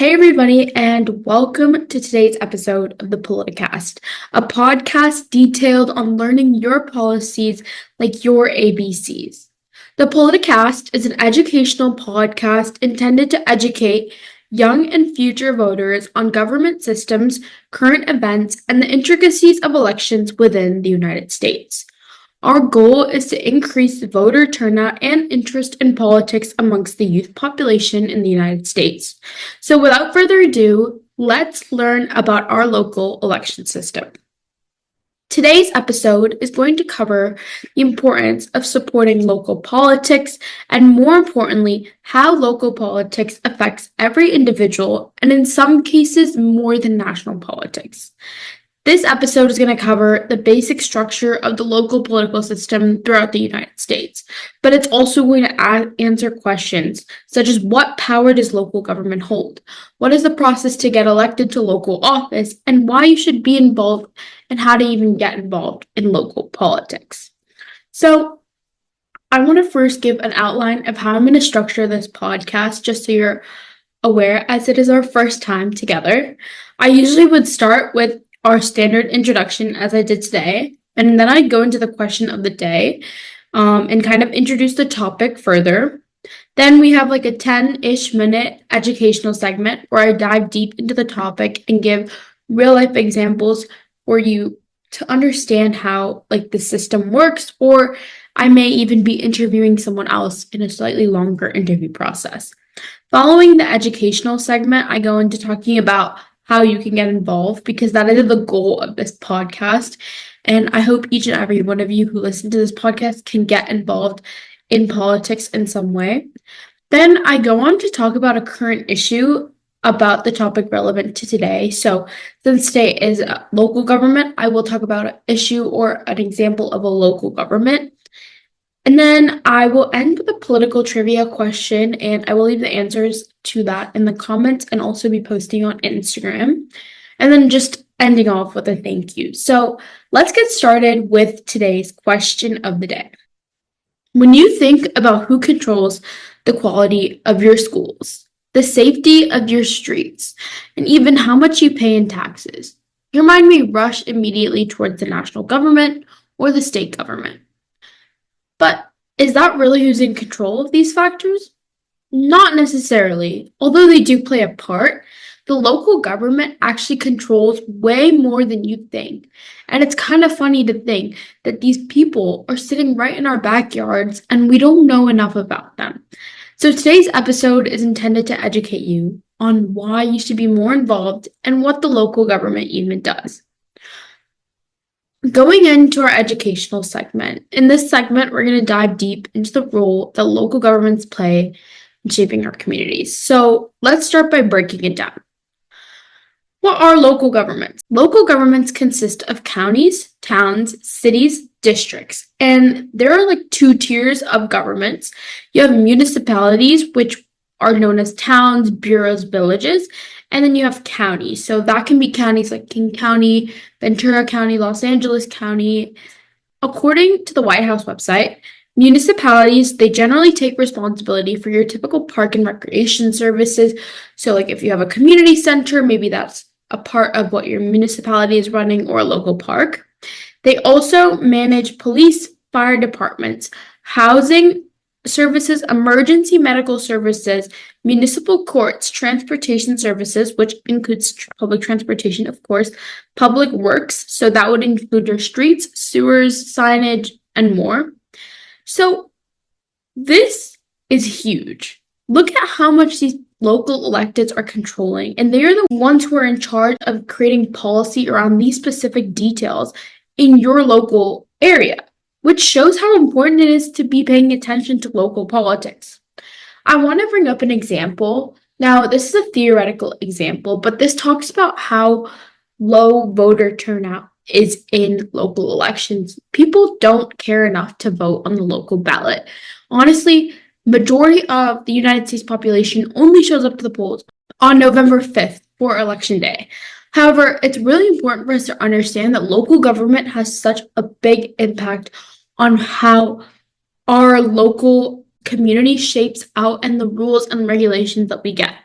Hey, everybody, and welcome to today's episode of the Politicast, a podcast detailed on learning your policies like your ABCs. The Politicast is an educational podcast intended to educate young and future voters on government systems, current events, and the intricacies of elections within the United States. Our goal is to increase voter turnout and interest in politics amongst the youth population in the United States. So without further ado, let's learn about our local election system. Today's episode is going to cover the importance of supporting local politics and, more importantly, how local politics affects every individual and, in some cases, more than national politics. This episode is going to cover the basic structure of the local political system throughout the United States, but it's also going to answer questions such as what power does local government hold? What is the process to get elected to local office, and why you should be involved and how to even get involved in local politics? So I want to first give an outline of how I'm going to structure this podcast just so you're aware, as it is our first time together. I usually would start with our standard introduction as I did today, and then I go into the question of the day and kind of introduce the topic further. Then we have like a 10-ish minute educational segment where I dive deep into the topic and give real life examples for you to understand how like the system works, or I may even be interviewing someone else in a slightly longer interview process. Following the educational segment, I go into talking about how you can get involved, because that is the goal of this podcast. And I hope each and every one of you who listen to this podcast can get involved in politics in some way. Then I go on to talk about a current issue about the topic relevant to today. So since today is local government, I will talk about an issue or an example of a local government. And then I will end with a political trivia question, and I will leave the answers to that in the comments and also be posting on Instagram. And then just ending off with a thank you. So let's get started with today's question of the day. When you think about who controls the quality of your schools, the safety of your streets, and even how much you pay in taxes, your mind may rush immediately towards the national government or the state government. But is that really who's in control of these factors? Not necessarily. Although they do play a part, the local government actually controls way more than you think. And it's kind of funny to think that these people are sitting right in our backyards and we don't know enough about them. So today's episode is intended to educate you on why you should be more involved and what the local government even does. Going into our educational segment, in this segment, we're going to dive deep into the role that local governments play in shaping our communities. So let's start by breaking it down. What are local governments? Local governments consist of counties, towns, cities, districts, and there are like two tiers of governments. You have municipalities, which are known as towns, boroughs, villages, and then you have counties. So that can be counties like King County, Ventura County, Los Angeles County. According to the White House website, municipalities, they generally take responsibility for your typical park and recreation services. So like if you have a community center, maybe that's a part of what your municipality is running, or a local park. They also manage police, fire departments, housing services, emergency medical services, municipal courts, transportation services, which includes public transportation, of course, public works, so that would include your streets, sewers, signage, and more. So this is huge. Look at how much these local electeds are controlling, and they are the ones who are in charge of creating policy around these specific details in your local area, which shows how important it is to be paying attention to local politics. I want to bring up an example. Now, this is a theoretical example, but this talks about how low voter turnout is in local elections. People don't care enough to vote on the local ballot. Honestly, majority of the United States population only shows up to the polls on November 5th for Election Day. However, it's really important for us to understand that local government has such a big impact on how our local community shapes out and the rules and regulations that we get.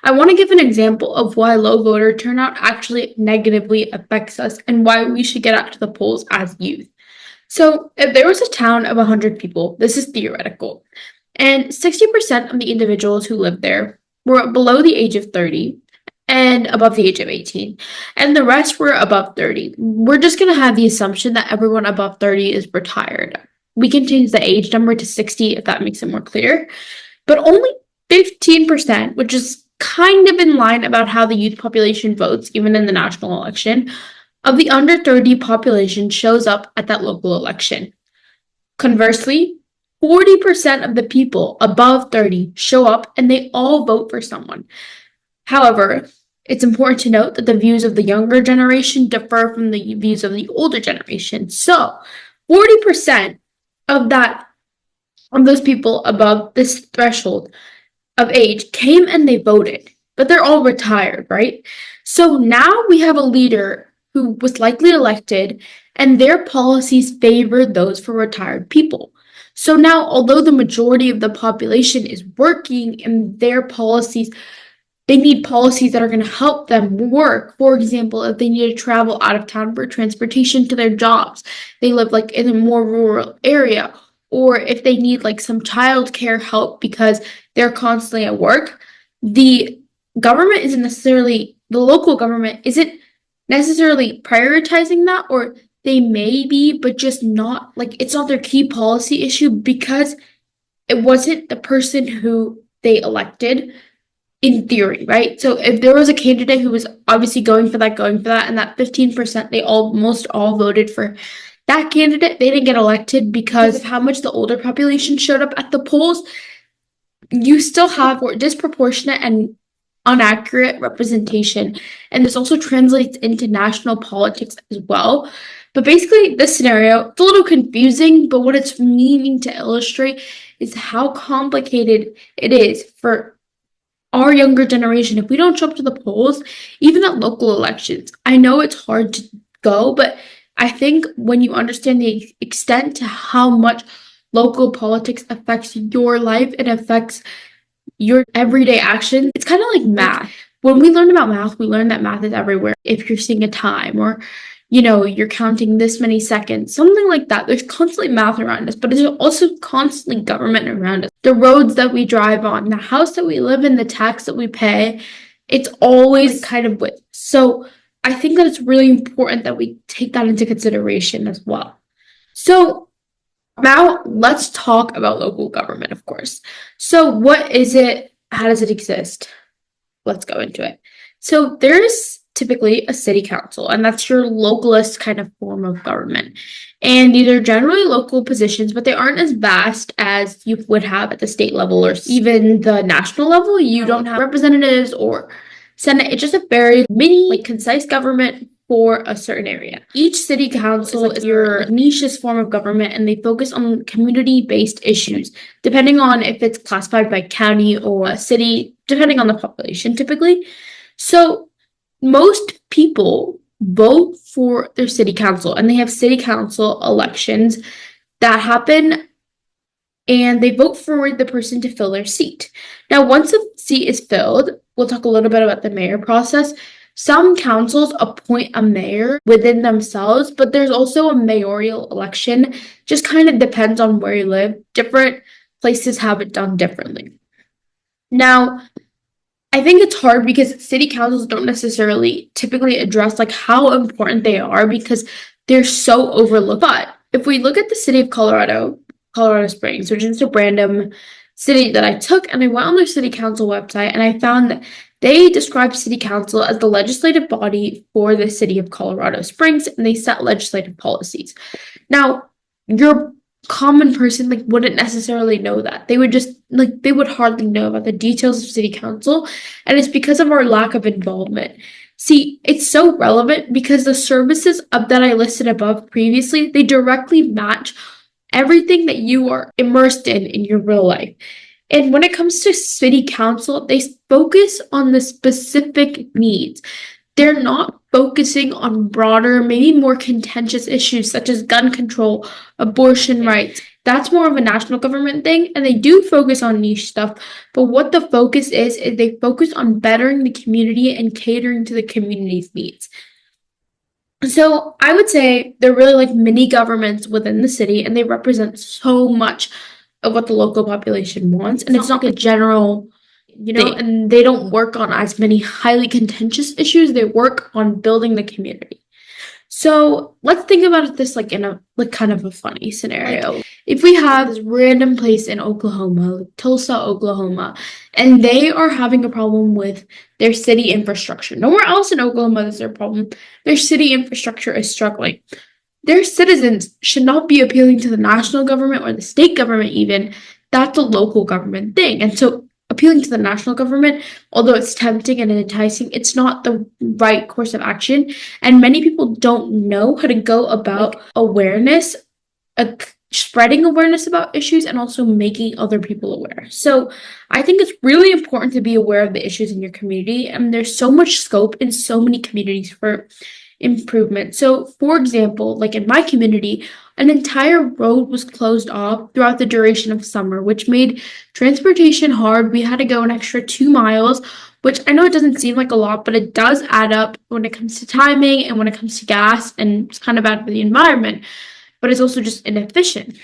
I want to give an example of why low voter turnout actually negatively affects us and why we should get out to the polls as youth. So, if there was a town of 100 people, this is theoretical, and 60% of the individuals who lived there were below the age of 30 and above the age of 18, and the rest were above 30. We're just going to have the assumption that everyone above 30 is retired. We can change the age number to 60 if that makes it more clear, but only 15%, which is kind of in line about how the youth population votes, even in the national election, of the under 30 population shows up at that local election. Conversely, 40% of the people above 30 show up and they all vote for someone. However, it's important to note that the views of the younger generation differ from the views of the older generation. So, 40% of those people above this threshold of age came and they voted, but they're all retired, right? So now we have a leader who was likely elected and their policies favored those for retired people. So now, although the majority of the population is working and their policies, they need policies that are going to help them work. For example, if they need to travel out of town for transportation to their jobs, they live like in a more rural area, or if they need like some childcare help because they're constantly at work, the local government isn't necessarily prioritizing that, or they may be, but just not like it's not their key policy issue because it wasn't the person who they elected in theory, right? So if there was a candidate who was obviously going for that, and that 15%, they almost all voted for that candidate, they didn't get elected because of how much the older population showed up at the polls. You still have disproportionate and inaccurate representation, and this also translates into national politics as well. But basically, this scenario, it's a little confusing, but what it's meaning to illustrate is how complicated it is for our younger generation. If we don't show up to the polls, even at local elections, I know it's hard to go, but I think when you understand the extent to how much local politics affects your life, it affects your everyday actions. It's kind of like math. When we learn about math, we learn that math is everywhere. If you're seeing a time or, you're counting this many seconds, something like that. There's constantly math around us, but there's also constantly government around us. The roads that we drive on, the house that we live in, the tax that we pay, it's always kind of with. So I think that it's really important that we take that into consideration as well. So now let's talk about local government, of course. So what is it? How does it exist? Let's go into it. So there's typically a city council, and that's your localist kind of form of government. And these are generally local positions, but they aren't as vast as you would have at the state level or even the national level. You don't have representatives or Senate. It's just a very mini, concise government for a certain area. Each city council is your niche's form of government, and they focus on community-based issues, depending on if it's classified by county or a city, depending on the population, typically. So most people vote for their city council, and they have city council elections that happen, and they vote for the person to fill their seat. Now, once a seat is filled, we'll talk a little bit about the mayor process. Some councils appoint a mayor within themselves, but there's also a mayoral election. Just kind of depends on where you live. Different places have it done differently. Now, I think it's hard because city councils don't necessarily typically address how important they are because they're so overlooked. But if we look at the city of Colorado Springs, which is a random city that I took, and I went on their city council website and I found that they describe city council as the legislative body for the city of Colorado Springs, and they set legislative policies. Now, your common person wouldn't necessarily know that. They would just they would hardly know about the details of city council, and it's because of our lack of involvement. See, it's so relevant because the services that I listed above previously, they directly match everything that you are immersed in your real life. And when it comes to city council, they focus on the specific needs. They're not focusing on broader, maybe more contentious issues such as gun control, abortion rights, That's more of a national government thing, and they do focus on niche stuff. But what the focus is they focus on bettering the community and catering to the community's needs. So I would say they're really like mini governments within the city, and they represent so much of what the local population wants. And it's not like a general, and they don't work on as many highly contentious issues. They work on building the community. So let's think about this like in a like kind of a funny scenario. If we have this random place in Oklahoma, like Tulsa, Oklahoma, and they are having a problem with their city infrastructure. Nowhere else in Oklahoma is there a problem. Their city infrastructure is struggling. Their citizens should not be appealing to the national government or the state government even. That's a local government thing. And so appealing to the national government, although it's tempting and enticing, it's not the right course of action. And many people don't know how to go about awareness, spreading awareness about issues, and also making other people aware. So I think it's really important to be aware of the issues in your community. And there's so much scope in so many communities for improvement. So, for example, like in my community, an entire road was closed off throughout the duration of summer, which made transportation hard. We had to go an extra 2 miles, which I know it doesn't seem like a lot, but it does add up when it comes to timing and when it comes to gas, and it's kind of bad for the environment, but it's also just inefficient.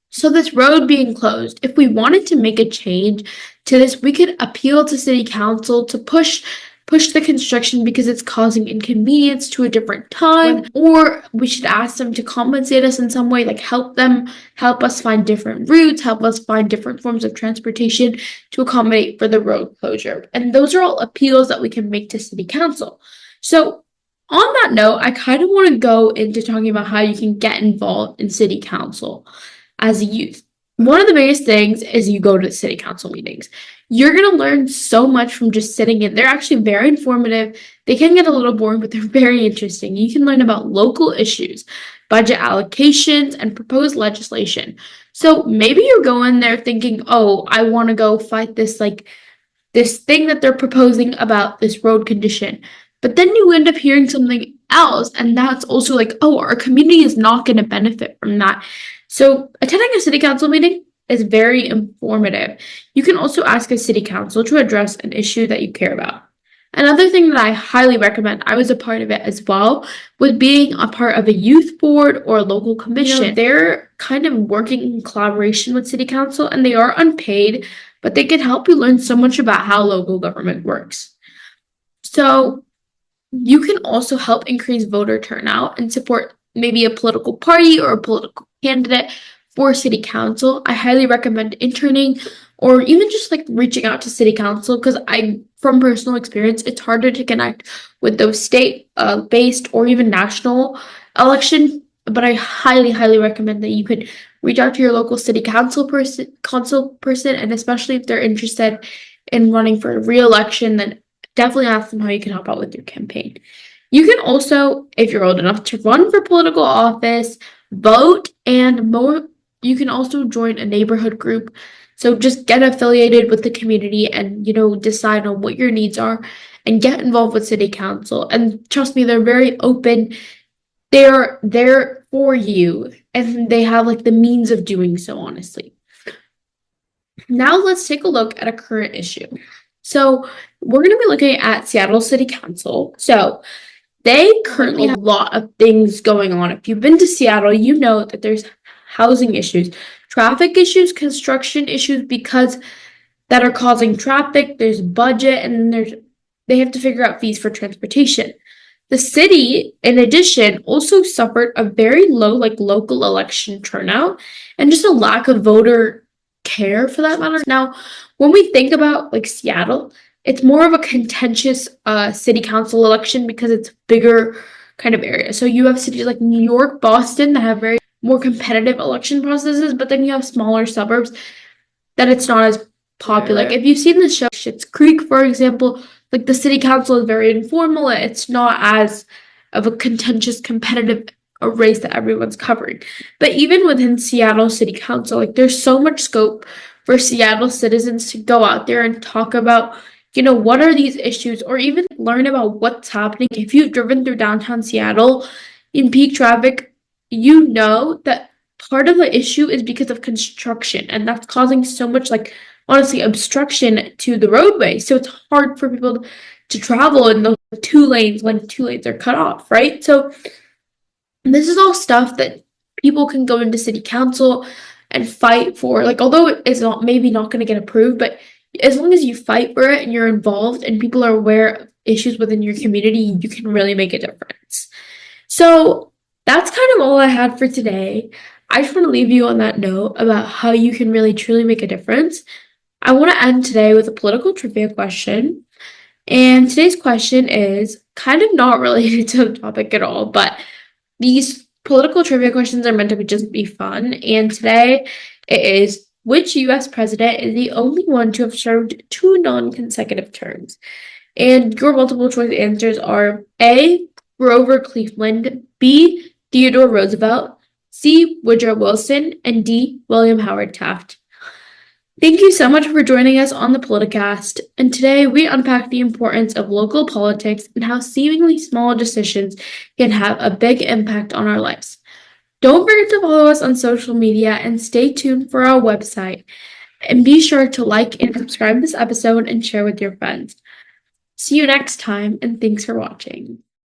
So this road being closed, if we wanted to make a change to this, we could appeal to city council to push the construction because it's causing inconvenience to a different time, or we should ask them to compensate us in some way, like help us find different routes, help us find different forms of transportation to accommodate for the road closure. And those are all appeals that we can make to city council. So on that note, I kind of want to go into talking about how you can get involved in city council as a youth. One of the biggest things is you go to city council meetings. You're going to learn so much from just sitting in. They're actually very informative. They can get a little boring, but they're very interesting. You can learn about local issues, budget allocations, and proposed legislation. So maybe you're going there thinking, oh, I want to go fight this thing that they're proposing about this road condition. But then you end up hearing something else, and that's also like, oh, our community is not going to benefit from that. So attending a city council meeting is very informative. You can also ask a city council to address an issue that you care about. Another thing that I highly recommend, I was a part of it as well, was being a part of a youth board or a local commission. They're kind of working in collaboration with city council, and they are unpaid, but they can help you learn so much about how local government works. So you can also help increase voter turnout and support maybe a political party or a political candidate for city council. I highly recommend interning or even just like reaching out to city council, because from personal experience, it's harder to connect with those state based or even national election. But I highly, highly recommend that you could reach out to your local city council person, and especially if they're interested in running for re-election, then definitely ask them how you can help out with your campaign. You can also, if you're old enough to run for political office, vote, and more. You can also join a neighborhood group. So just get affiliated with the community and, decide on what your needs are and get involved with city council. And trust me, they're very open. They're there for you, and they have like the means of doing so, honestly. Now let's take a look at a current issue. So we're going to be looking at Seattle City Council. So they currently have a lot of things going on. If you've been to Seattle, you know that there's housing issues, traffic issues, construction issues that are causing traffic. There's budget, and they have to figure out fees for transportation. The city, in addition, also suffered a very low local election turnout and just a lack of voter care for that matter. Now, when we think about Seattle, it's more of a contentious city council election because it's bigger kind of area. So you have cities like New York, Boston that have very more competitive election processes, but then you have smaller suburbs that it's not as popular. If you've seen the show Schitt's Creek, for example, the city council is very informal. It's not as of a contentious, competitive race that everyone's covering. But even within Seattle City Council, there's so much scope for Seattle citizens to go out there and talk about, what are these issues, or even learn about what's happening. If you've driven through downtown Seattle in peak traffic, you know that part of the issue is because of construction, and that's causing so much, like, honestly, obstruction to the roadway. So it's hard for people to travel in those 2 lanes when 2 lanes are cut off, right? So this is all stuff that people can go into city council and fight for. Like, although it's not maybe not going to get approved, but as long as you fight for it and you're involved and people are aware of issues within your community, you can really make a difference. So that's kind of all I had for today. I just want to leave you on that note about how you can really truly make a difference. I want to end today with a political trivia question. And today's question is kind of not related to the topic at all, but these political trivia questions are meant to just be fun. And today it is, which US president is the only one to have served 2 non-consecutive terms? And your multiple choice answers are A, Grover Cleveland, B, Theodore Roosevelt, C, Woodrow Wilson, and D, William Howard Taft. Thank you so much for joining us on the Politicast, and today we unpack the importance of local politics and how seemingly small decisions can have a big impact on our lives. Don't forget to follow us on social media and stay tuned for our website. And be sure to like and subscribe this episode and share with your friends. See you next time, and thanks for watching.